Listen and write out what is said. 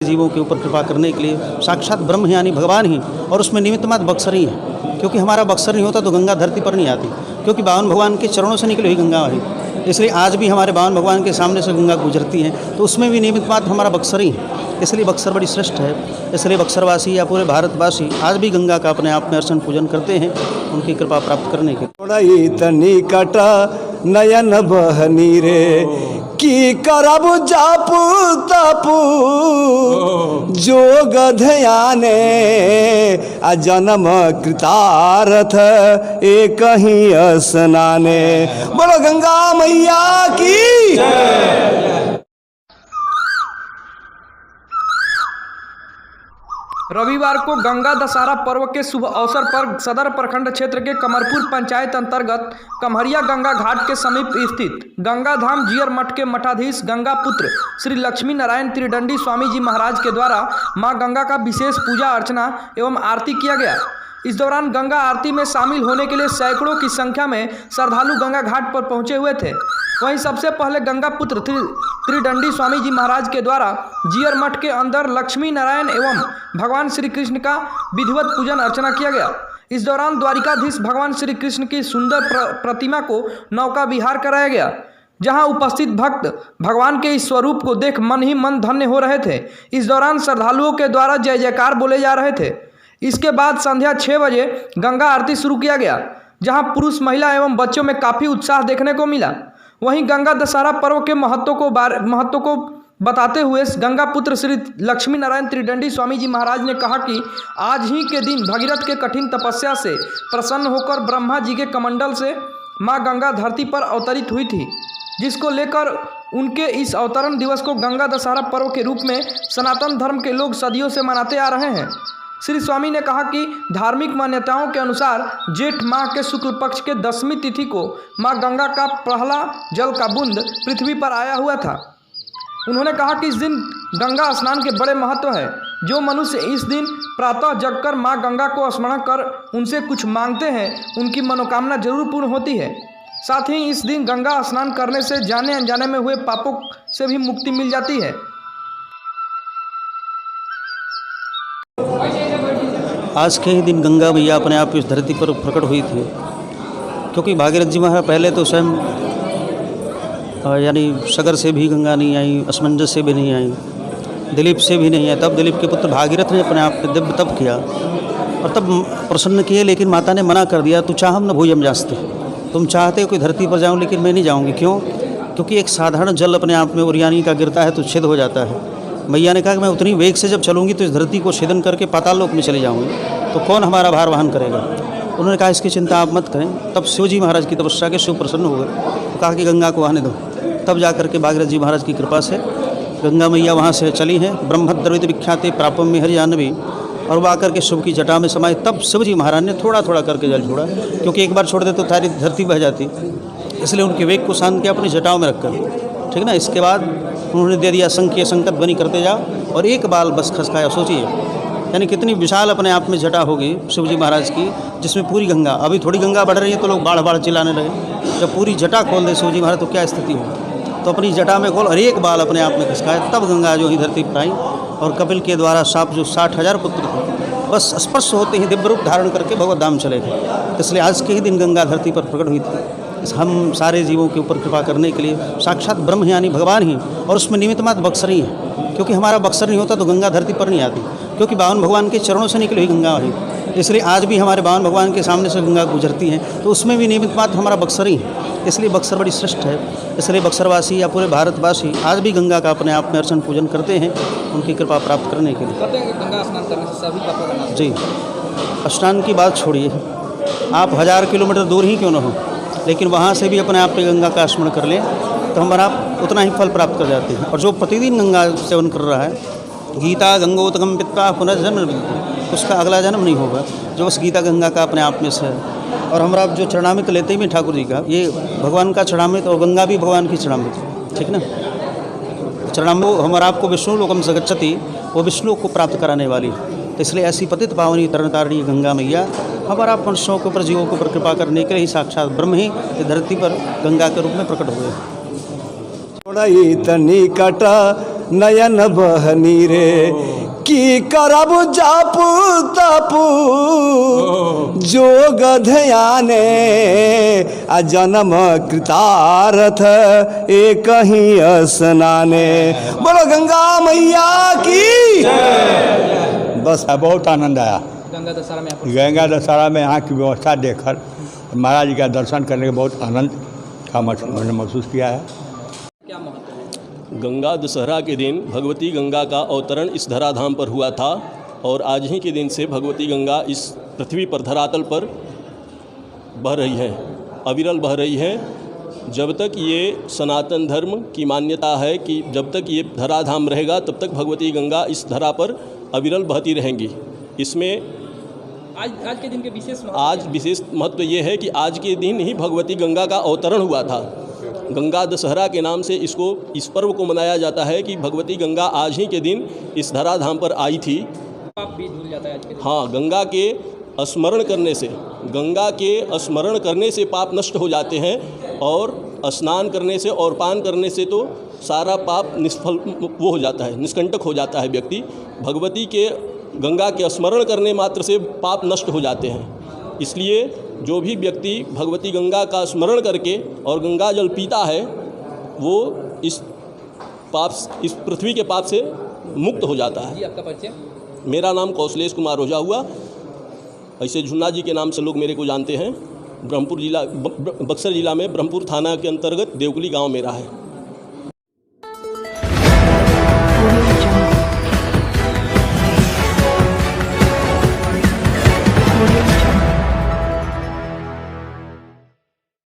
जीवों के ऊपर कृपा करने के लिए साक्षात ब्रह्म यानी भगवान ही, और उसमें निमित्त मात्र बक्सर ही है। क्योंकि हमारा बक्सर नहीं होता तो गंगा धरती पर नहीं आती, क्योंकि बावन भगवान के चरणों से निकली हुई गंगा है। इसलिए आज भी हमारे बावन भगवान के सामने से गंगा गुजरती है, तो उसमें भी निमित्त मात्र हमारा बक्सर ही है। इसलिए बक्सर बड़ी श्रेष्ठ है। इसलिए बक्सरवासी या पूरे भारतवासी आज भी गंगा का अपने आप में अर्चन पूजन करते हैं, उनकी कृपा प्राप्त करने के। निकट नयन बहनी रे की करब जाप तप जोग ध्याने जन्म कृतार्थ एक ही स्नाने। बोलो गंगा मैया की। रविवार को गंगा दशहरा पर्व के शुभ अवसर पर सदर प्रखंड क्षेत्र के कमरपुर पंचायत अंतर्गत कमहरिया गंगा घाट के समीप स्थित गंगा धाम जियर मठ के मठाधीश गंगा पुत्र श्री लक्ष्मी नारायण त्रिदंडी स्वामी जी महाराज के द्वारा मां गंगा का विशेष पूजा अर्चना एवं आरती किया गया। इस दौरान गंगा आरती में शामिल होने के लिए सैकड़ों की संख्या में श्रद्धालु गंगा घाट पर पहुंचे हुए थे। वहीं सबसे पहले गंगा पुत्र त्रिदंडी स्वामी जी महाराज के द्वारा जियर मठ के अंदर लक्ष्मी नारायण एवं भगवान श्री कृष्ण का विधिवत पूजन अर्चना किया गया। इस दौरान द्वारिकाधीश भगवान श्री कृष्ण की सुंदर प्रतिमा को नौका विहार कराया गया, जहां उपस्थित भक्त भगवान के इस स्वरूप को देख मन ही मन धन्य हो रहे थे। इस दौरान श्रद्धालुओं के द्वारा जय जयकार बोले जा रहे थे। इसके बाद संध्या 6 बजे गंगा आरती शुरू किया गया, जहां पुरुष, महिला एवं बच्चों में काफ़ी उत्साह देखने को मिला। वहीं गंगा दशहरा पर्व के महत्व को बताते हुए गंगा पुत्र श्री लक्ष्मी नारायण त्रिदंडी स्वामी जी महाराज ने कहा कि आज ही के दिन भगीरथ के कठिन तपस्या से प्रसन्न होकर ब्रह्मा जी के कमंडल से माँ गंगा धरती पर अवतरित हुई थी, जिसको लेकर उनके इस अवतरण दिवस को गंगा दशहरा पर्व के रूप में सनातन धर्म के लोग सदियों से मनाते आ रहे हैं। श्री स्वामी ने कहा कि धार्मिक मान्यताओं के अनुसार जेठ माह के शुक्ल पक्ष के 10वीं तिथि को मां गंगा का पहला जल का बूंद पृथ्वी पर आया हुआ था। उन्होंने कहा कि इस दिन गंगा स्नान के बड़े महत्व है। जो मनुष्य इस दिन प्रातः जगकर मां गंगा को स्मरण कर उनसे कुछ मांगते हैं, उनकी मनोकामना जरूर पूर्ण होती है। साथ ही इस दिन गंगा स्नान करने से जाने अनजाने में हुए पापों से भी मुक्ति मिल जाती है। आज के ही दिन गंगा मैया अपने आप इस धरती पर प्रकट हुई थी, क्योंकि भागीरथ जी महाराज पहले तो स्वयं यानी सगर से भी गंगा नहीं आई, असमंजस से भी नहीं आई, दिलीप से भी नहीं आई। तब दिलीप के पुत्र भागीरथ ने अपने आप पे दिव्य तप किया और तब प्रसन्न किए, लेकिन माता ने मना कर दिया, तू चाहम न भूयम जास्ते, तुम चाहते हो कि धरती पर जाऊँ लेकिन मैं नहीं जाऊँगी। क्यों? क्योंकि एक साधारण जल अपने आप में उरियानी का गिरता है तो छेद हो जाता है। मैया ने कहा कि मैं उतनी वेग से जब चलूँगी तो इस धरती को छेदन करके पाताल लोक में चले जाऊँगी, तो कौन हमारा भार वहन करेगा। उन्होंने कहा इसकी चिंता आप मत करें। तब शिव जी महाराज की तपस्या के शिव प्रसन्न हो गए, तो कहा कि गंगा को आने दो। तब जा करके भागीरथ जी महाराज की कृपा से गंगा मैया वहाँ से चली हैं। ब्रह्मद्रवित विख्याते प्रापम में हरिजानवी, और वह आकर के शिव की जटा में समाये। तब शिव जी महाराज ने थोड़ा थोड़ा करके जल छोड़ा, क्योंकि एक बार छोड़ दे तो सारी धरती बह जाती, इसलिए उनके वेग को शांत किया अपनी जटाओं में रखकर, ठीक ना। इसके बाद उन्होंने दे दिया संख्य संकट बनी करते जाओ, और एक बाल बस खसकाया। सोचिए यानी कितनी विशाल अपने आप में जटा होगी शिव जी महाराज की, जिसमें पूरी गंगा, अभी थोड़ी गंगा बढ़ रही है तो लोग बाढ़ बाढ़ चिल्लाने लगे। जब पूरी जटा खोल दे शिव जी महाराज तो क्या स्थिति होगी। तो अपनी जटा में खोल और एक बाल अपने आप में खसकाए, तब गंगा जो ही धरती पर आई। और कपिल के द्वारा साप जो 60,000 पुत्र थे, बस स्पर्श होते ही दिव्य रूप धारण करके भगवत धाम चले गए। इसलिए आज के ही दिन गंगा धरती पर प्रकट हुई थी। हम सारे जीवों के ऊपर कृपा करने के लिए साक्षात ब्रह्म यानी भगवान ही, और उसमें निमित्त मात्र बक्सर ही है। क्योंकि हमारा बक्सर नहीं होता तो गंगा धरती पर नहीं आती, क्योंकि बावन भगवान के चरणों से निकली हुई गंगा है। इसलिए आज भी हमारे बावन भगवान के सामने से गंगा गुजरती है, तो उसमें भी निमित्त मात्र हमारा बक्सर ही है। इसलिए बक्सर बड़ी श्रेष्ठ है। इसलिए बक्सरवासी या पूरे भारतवासी आज भी गंगा का अपने आप में अर्चन पूजन करते हैं, उनकी कृपा प्राप्त करने के लिए। गंगा स्नान करने से सभी पापों का नाश। जी, स्नान की बात छोड़िए, आप 1000 किलोमीटर दूर ही क्यों न हो, लेकिन वहाँ से भी अपने आप पे गंगा का स्मरण कर लें तो हमारा उतना ही फल प्राप्त कर जाते हैं। और जो प्रतिदिन गंगा सेवन कर रहा है, गीता गंगोतकम पित्वा पुनर्जन्म, उसका अगला जन्म नहीं होगा, जो उस गीता गंगा का अपने आप में से है। और हमारा जो चरणामृत लेते ही ठाकुर जी का, ये भगवान का चरणामृत, और गंगा भी भगवान की चरणामृत, ठीक ना। चरणामृत हमारा आपको विष्णु लोकम से गच्छति, वो विष्णु को प्राप्त कराने वाली। तो इसलिए ऐसी पतित पावनी तरणतारिणी गंगा मैया हमारा मनुष्यों के ऊपर, जीवों के ऊपर कृपा करने के लिए ही साक्षात ब्रह्म ही धरती पर गंगा के रूप में प्रकट हुए। निकट नयन बहनी रे की करब जाप तप जोग ध्याने आ जन्म कृतार्थ एक ही स्नाने। बोलो गंगा मैया की बस। बहुत आनंद आया गंगा दशहरा में गंगा दशहरा में यहाँ की व्यवस्था देखकर महाराज जी का दर्शन करने के बहुत आनंद का मैंने महसूस किया है। क्या महत्व है? गंगा दशहरा के दिन भगवती गंगा का अवतरण इस धराधाम पर हुआ था और आज ही के दिन से भगवती गंगा इस पृथ्वी पर धरातल पर बह रही है, अविरल बह रही है। जब तक ये सनातन धर्म की मान्यता है कि जब तक ये धराधाम रहेगा तब तक भगवती गंगा इस धरा पर अविरल बहती रहेंगी। इसमें आज के दिन के विशेष महत्व ये है कि आज के दिन ही भगवती गंगा का अवतरण हुआ था। गंगा दशहरा के नाम से इस पर्व को मनाया जाता है कि भगवती गंगा आज ही के दिन इस धराधाम पर आई थी। पाप भी धुल जाता है आज के दिन। हाँ, गंगा के स्मरण करने से पाप नष्ट हो जाते हैं और स्नान करने से और पान करने से तो सारा पाप निष्फल वो हो जाता है, निष्कंटक हो जाता है व्यक्ति। भगवती के गंगा के स्मरण करने मात्र से पाप नष्ट हो जाते हैं। इसलिए जो भी व्यक्ति भगवती गंगा का स्मरण करके और गंगा जल पीता है वो इस पृथ्वी के पाप से मुक्त हो जाता है। जी, आपका परिचय? मेरा नाम कौशलेश कुमार ओझा हुआ। ऐसे झुन्ना जी के नाम से लोग मेरे को जानते हैं। बक्सर जिला में ब्रह्मपुर थाना के अंतर्गत देवकुली गांव मेरा है।